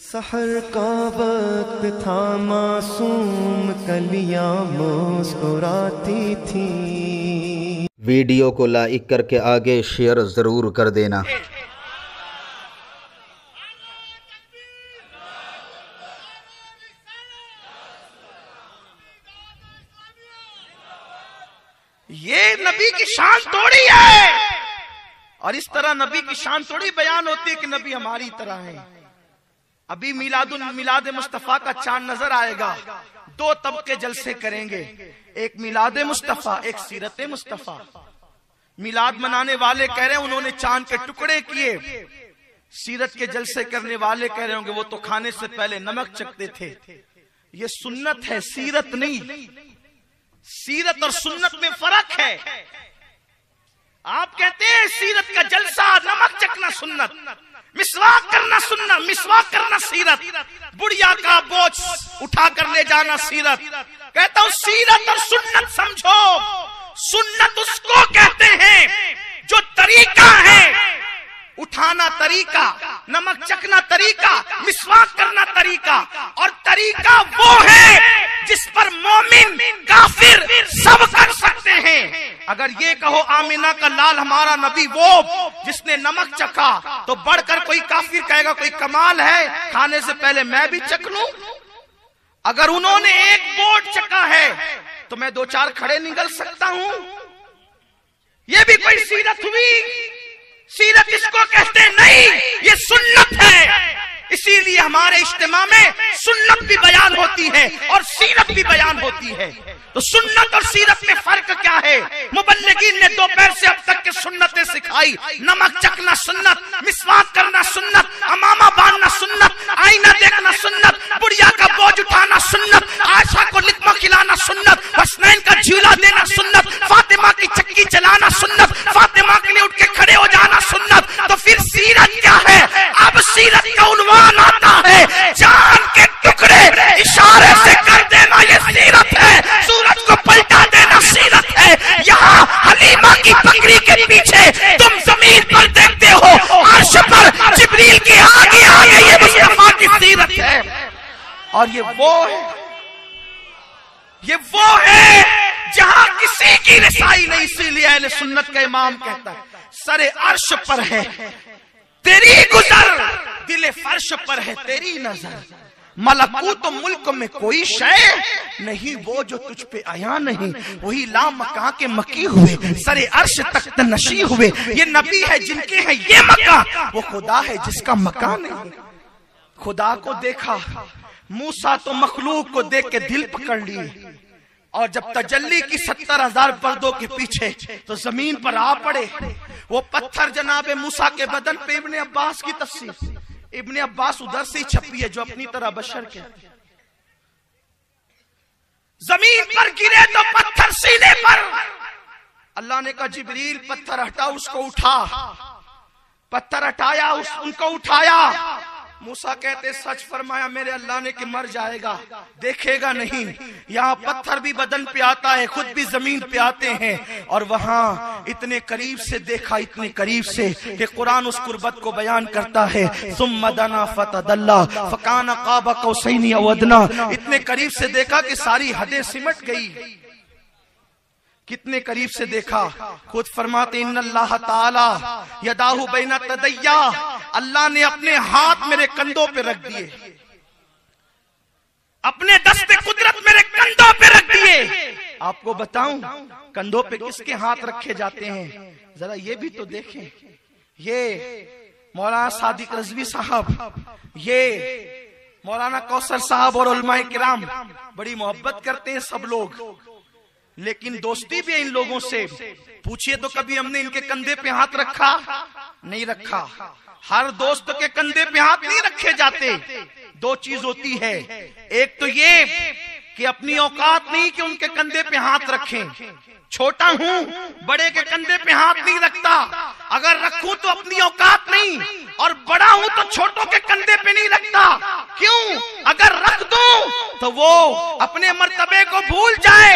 سحر کا وقت تھا، معصوم کلیاں مسکراتی تھی۔ ویڈیو کو لائک کر کے آگے شیئر ضرور کر دینا۔ یہ نبی کی شان توڑی ہے، اور اس طرح نبی کی شان توڑی بیان ہوتی ہے کہ نبی ہماری طرح ہے۔ ابھی میلاد مصطفیٰ کا چاند نظر آئے گا، دو طبقے جلسے کریں گے، ایک میلاد مصطفیٰ، ایک سیرت مصطفیٰ۔ میلاد منانے والے کہہ رہے ہیں انہوں نے چاند کے ٹکڑے کیے، سیرت کے جلسے کرنے والے کہہ رہے ہوں گے وہ تو کھانے سے پہلے نمک چکھتے تھے۔ یہ سنت ہے، سیرت نہیں۔ سیرت اور سنت میں فرق ہے۔ آپ کہتے ہیں سیرت کا جلسہ، نمک چکھنا سنت، مسواک کرنا سنت، مسواک کرنا سیرت، بڑھیا کا بوجھ اٹھا کر لے جانا سیرت۔ کہتا ہوں سیرت اور سنت سمجھو۔ سنت اس کو کہتے ہیں جو طریقہ ہے، اٹھانا طریقہ، نمک چکھنا طریقہ، مسواک کرنا طریقہ، اور طریقہ وہ ہے جس پر مومن کافر سب کر سکتے ہیں۔ اگر یہ کہو آمینہ کا لال ہمارا نبی وہ جس نے نمک چکھا، تو بڑھ کر کوئی کافر کہے گا کوئی کمال ہے، کھانے سے پہلے میں بھی چکھ لوں۔ اگر انہوں نے ایک بورڈ چکھا ہے تو میں دو چار کھڑے نگل سکتا ہوں۔ یہ بھی کوئی سیرت ہوئی؟ سیرت اس کو کہتے نہیں، یہ سنت ہے۔ اسی لیے ہمارے اجتماع میں سنت بھی بیان ہوتی ہے اور سیرت بھی بیان ہوتی ہے۔ تو سنت اور سیرت میں فرق کیا ہے؟ مبلغین نے دوپہر سے اب تک کے سنتیں سکھائی۔ نمک چکھنا سنت، مسواک کرنا سنت، امامہ باندھنا سنت، آئینہ دیکھنا سنت، بڑھیا کا بوجھ اٹھانا سنت، عائشہ کو لقمہ کھلانا سنت، حسنین کا جھولا دینا سنت، فاطمہ کی چکی چلانا سنت، فاطمہ کے لیے اٹھ کے کھڑے ہو جانا سنت۔ تو پھر سیرت کیا ہے؟ اب سیرت کا عنوان آتا ہے جان کے ٹکڑے اشارے سے کر دینا، یہ سیرت ہے۔ سورج کو پلٹا دینا سیرت ہے۔ یہاں حلیمہ کی بکری کے پیچھے تم زمین پر دیکھتے ہو، عرش پر جبریل کی آگے آگے یہ مصطفیٰ کی سیرت ہے۔ اور یہ وہ ہے جہاں کسی کی رسائی نہیں۔ اسی لیے اہل سنت کا امام کہتا ہے سر عرش پر ہے تیری گزر، دل فرش پر ہے تیری نظر، ملکوت و ملک میں کوئی شے نہیں وہ جو تجھ پہ آیا نہیں، وہی لا مکان کے مکی ہوئے، سر عرش تخت نشی ہوئے۔ یہ نبی ہے جن کے ہیں یہ مکان، وہ خدا ہے جس کا مکان نہیں۔ خدا کو دیکھا موسیٰ تو مخلوق کو دیکھ کے دل پکڑ لیے، اور جب تجلی کی 70,000 پردوں کے پیچھے تو زمین پر آ پڑے۔ وہ پتھر جناب موسیٰ کے بدن پہ ابن عباس کی تفسیر، ابن عباس ادھر سے ہی چھپی ہے جو اپنی طرح بشر کے زمین پر گرے تو پتھر سینے پر۔ اللہ نے کہا جبریل پتھر ہٹا، اس کو اٹھا۔ پتھر ہٹایا، ان کو اٹھایا۔ موسیٰ کہتے سچ فرمایا میرے اللہ نے کہ مر جائے گا، دیکھے گا نہیں۔ یہاں پتھر بھی بدن پہ آتا ہے، خود بھی زمین پہ آتے ہیں، اور وہاں اتنے قریب سے دیکھا، اتنے قریب سے کہ قرآن اس قربت کو بیان کرتا ہے ثم دنا فتدلی فکان قاب قوسین او ادنی۔ اتنے قریب سے دیکھا کہ ساری حدیں سمٹ گئی۔ کتنے قریب سے دیکھا؟ خود فرماتے ان اللہ تعالی یداہ بین تدیا، اللہ نے اپنے ہاتھ میرے کندھوں پہ رکھ دیے، اپنے دست قدرت میرے کندھوں پہ رکھ دیے۔ آپ کو بتاؤں کندھوں پہ کس کے ہاتھ رکھے جاتے ہیں؟ ذرا یہ بھی تو دیکھیں۔ یہ مولانا صادق رضوی صاحب، یہ مولانا کوثر صاحب اور علماء کرام بڑی محبت کرتے ہیں سب لوگ، لیکن دوستی بھی ان لوگوں سے پوچھئے تو کبھی ہم نے ان کے کندھے پہ ہاتھ رکھا؟ نہیں رکھا۔ ہر دوست کے کندھے پہ ہاتھ نہیں رکھے جاتے۔ دو چیز ہوتی ہے، ایک تو یہ کہ اپنی اوقات نہیں کہ ان کے کندھے پہ ہاتھ رکھیں۔ چھوٹا ہوں بڑے کے کندھے پہ ہاتھ نہیں رکھتا، اگر رکھوں تو اپنی اوقات نہیں، اور بڑا ہوں تو چھوٹوں کے کندھے پہ نہیں رکھتا۔ کیوں؟ اگر رکھ دوں تو وہ اپنے مرتبے کو بھول جائے